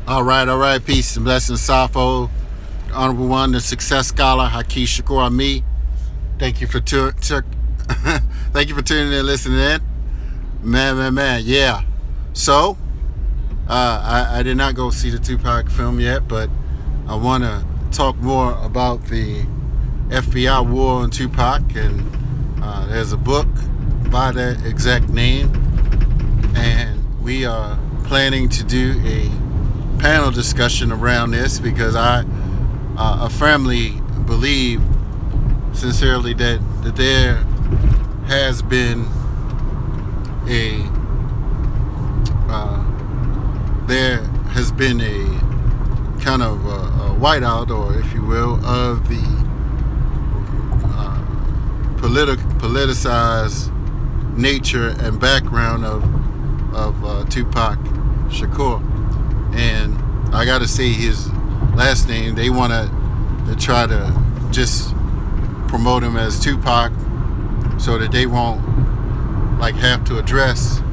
All right. Peace and blessings, Safo. The Honorable One, the Success Scholar, Haki Shakur Ami. Thank you for thank you for tuning in and listening in. Man. Yeah. So, I did not go see the Tupac film yet, but I want to talk more about the FBI war on Tupac, and there's a book by that exact name, and we are planning to do a panel discussion around this because I firmly believe sincerely that there has been a kind of a whiteout, or if you will, of the politicized nature and background of Tupac Shakur. And I gotta say his last name, they want to try to just promote him as Tupac so that they won't have to address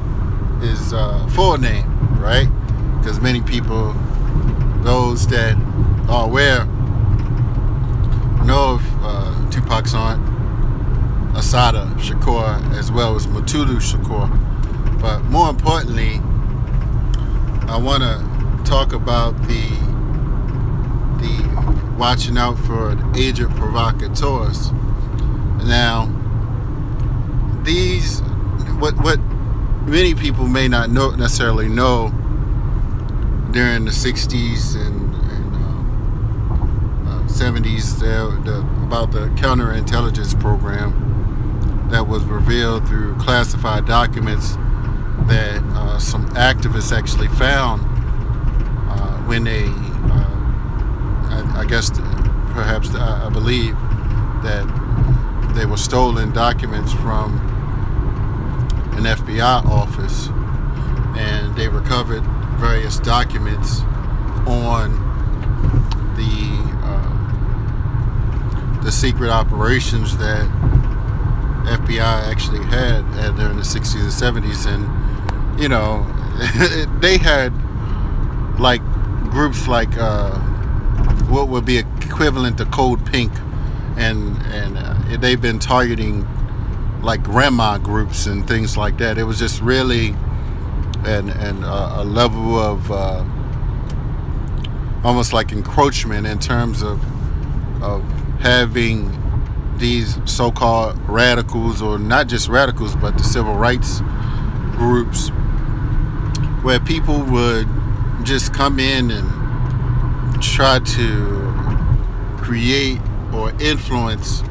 his full name, right? Because many people, those that are aware, know of Tupac's aunt Assata Shakur as well as Mutulu Shakur. But more importantly, I want to talk about the watching out for the agent provocateurs. Now, these what many people may not necessarily know during the 60s and 70s about the counterintelligence program that was revealed through classified documents that some activists actually found when they, I believe that they were stolen documents from an FBI office, and they recovered various documents on the secret operations that FBI actually had during the 60s and 70s. And they had groups like what would be equivalent to Code Pink, and they've been targeting grandma groups and things like that. It was just really a level of almost like encroachment in terms of having these so-called radicals, or not just radicals, but the civil rights groups, where people would just come in and try to create or influence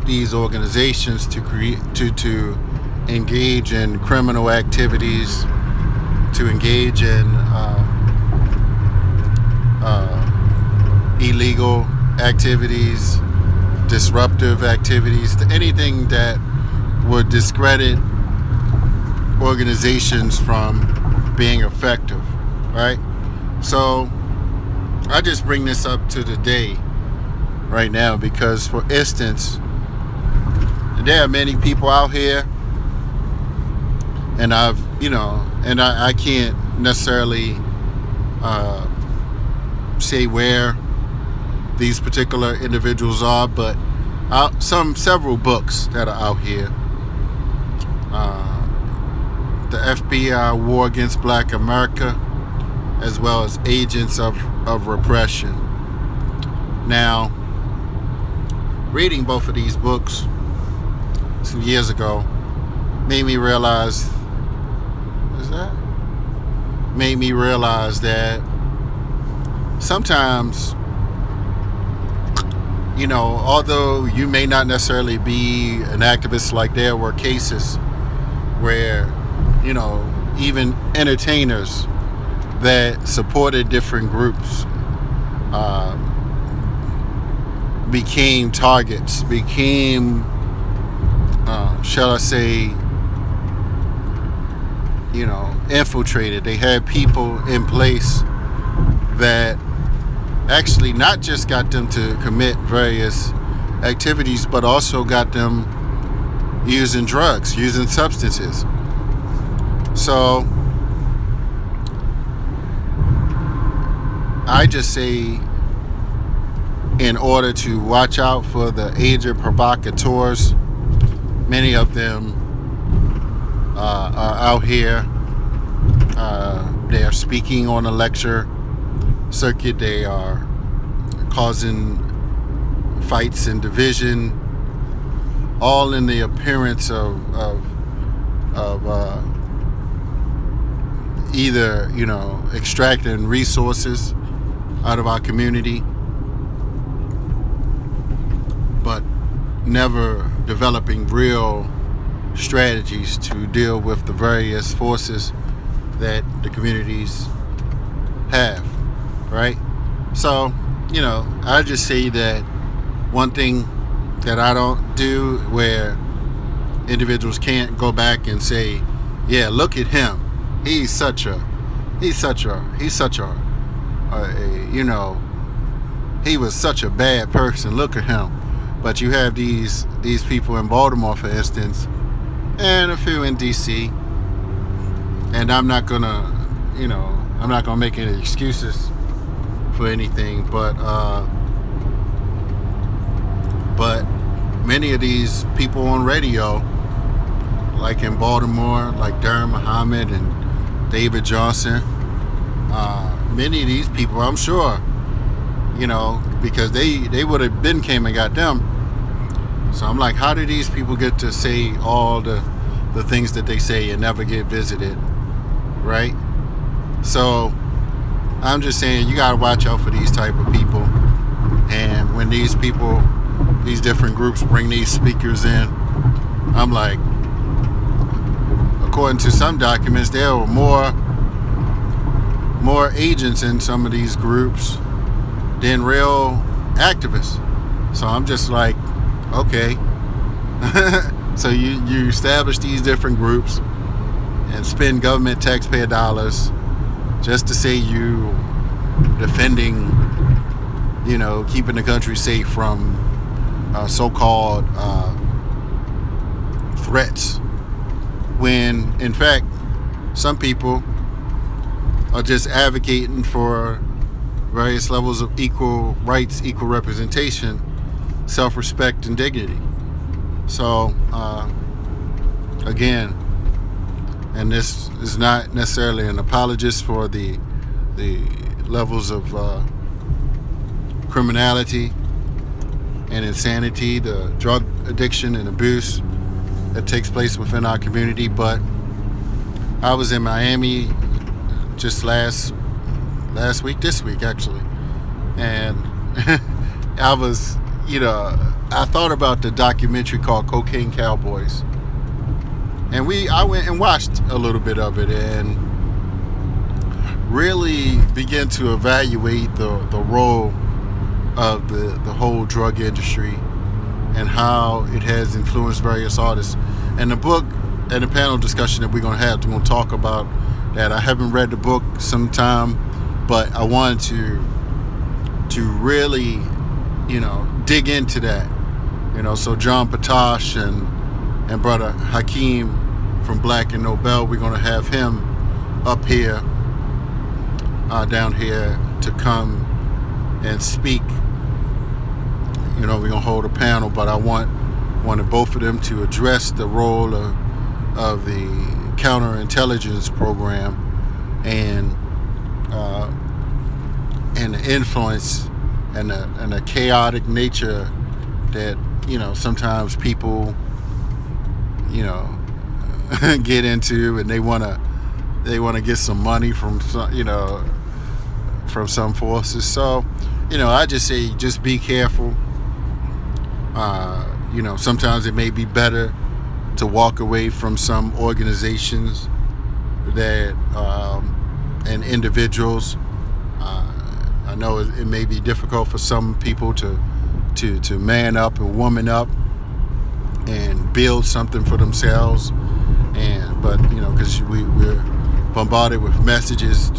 these organizations to engage in criminal activities, to engage in illegal activities, disruptive activities, anything that would discredit organizations from being effective, right? So I just bring this up to the day right now because, for instance, there are many people out here, and I can't necessarily say where these particular individuals are, but several books that are out here. The FBI War Against Black America, as well as Agents of Repression. Now, reading both of these books some years ago made me realize that sometimes, although you may not necessarily be an activist, there were cases where, even entertainers that supported different groups became targets, shall I say, infiltrated. They had people in place that actually not just got them to commit various activities, but also got them using drugs, using substances. So I just say, in order to watch out for the aged provocateurs, many of them are out here. They are speaking on a lecture circuit. They are causing fights and division, all in the appearance of either, extracting resources out of our community, but never developing real strategies to deal with the various forces that the communities have, right? So, I just say that one thing that I don't do, where individuals can't go back and say, yeah, look at him, he's such a he was such a bad person, look at him. But you have these people in Baltimore, for instance, and a few in DC, and I'm not gonna make any excuses for anything, but many of these people on radio, like in Baltimore, like Darren Muhammad and David Johnson, many of these people, I'm sure, because they would have been came and got them. So I'm like, how do these people get to say all the things that they say and never get visited, right? So I'm just saying, you gotta watch out for these type of people. And when these people, these different groups bring these speakers in, I'm like, according to some documents, there were more agents in some of these groups than real activists. So I'm just like, okay. So you establish these different groups and spend government taxpayer dollars just to say you defending, keeping the country safe from so-called threats, when in fact some people are just advocating for various levels of equal rights, equal representation, self-respect, and dignity. So again, and this is not necessarily an apologist for the levels of criminality and insanity, the drug addiction and abuse that takes place within our community, but I was in Miami just this week actually, and I was, I thought about the documentary called Cocaine Cowboys, and I went and watched a little bit of it and really began to evaluate the role of the whole drug industry and how it has influenced various artists. And the book and the panel discussion that we're going to talk about that. I haven't read the book sometime, but I wanted to really, dig into that. So John Patosh and brother Hakeem from Black and Nobel, we're going to have him up here, down here, to come and speak. We're going to hold a panel, but I wanted both of them to address the role of the counterintelligence program and the influence and the chaotic nature that sometimes people get into, and they want to get some money from some forces. So I just say, just be careful. Sometimes it may be better to walk away from some organizations that and individuals. I know it may be difficult for some people to man up and woman up and build something for themselves, but because we're bombarded with messages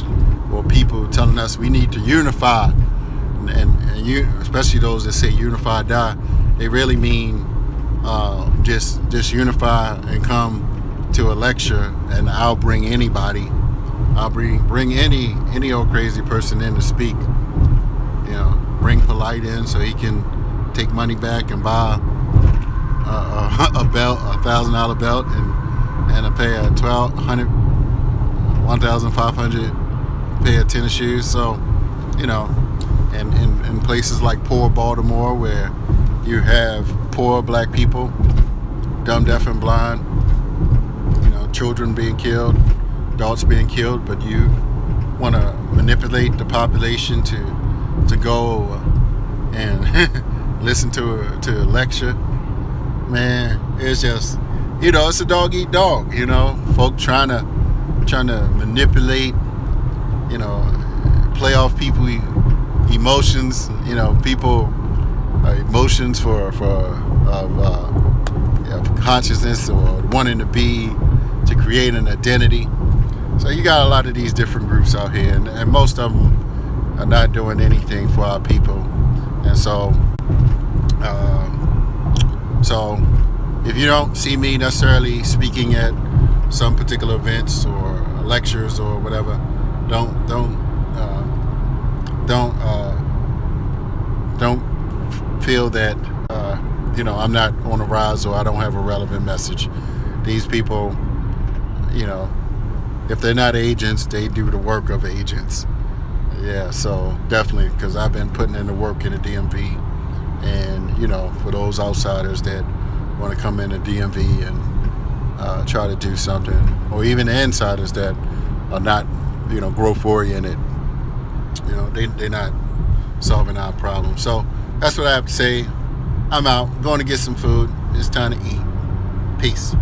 or people telling us we need to unify, and especially those that say unify die, they really mean just unify and come to a lecture, and I'll bring anybody. I'll bring any old crazy person in to speak bring Polite in so he can take money back and buy a belt, $1,000 belt, and pay a $1,500 pair of tennis shoes. So, in places like poor Baltimore, where you have poor black people, dumb, deaf, and blind, children being killed, adults being killed, but you want to manipulate the population to go and listen to a lecture. Man, it's just, it's a dog eat dog. Folk trying to manipulate, play off people emotions. People emotions for consciousness or wanting to create an identity. So you got a lot of these different groups out here, and most of them are not doing anything for our people. And so if you don't see me necessarily speaking at some particular events or lectures or whatever, don't feel that I'm not on a rise or I don't have a relevant message. These people, if they're not agents, they do the work of agents. Yeah, so definitely, because I've been putting in the work in the DMV, and for those outsiders that want to come in the DMV and try to do something, or even the insiders that are not growth oriented, they're not solving our problem. So that's what I have to say. I'm out, going to get some food. It's time to eat. Peace.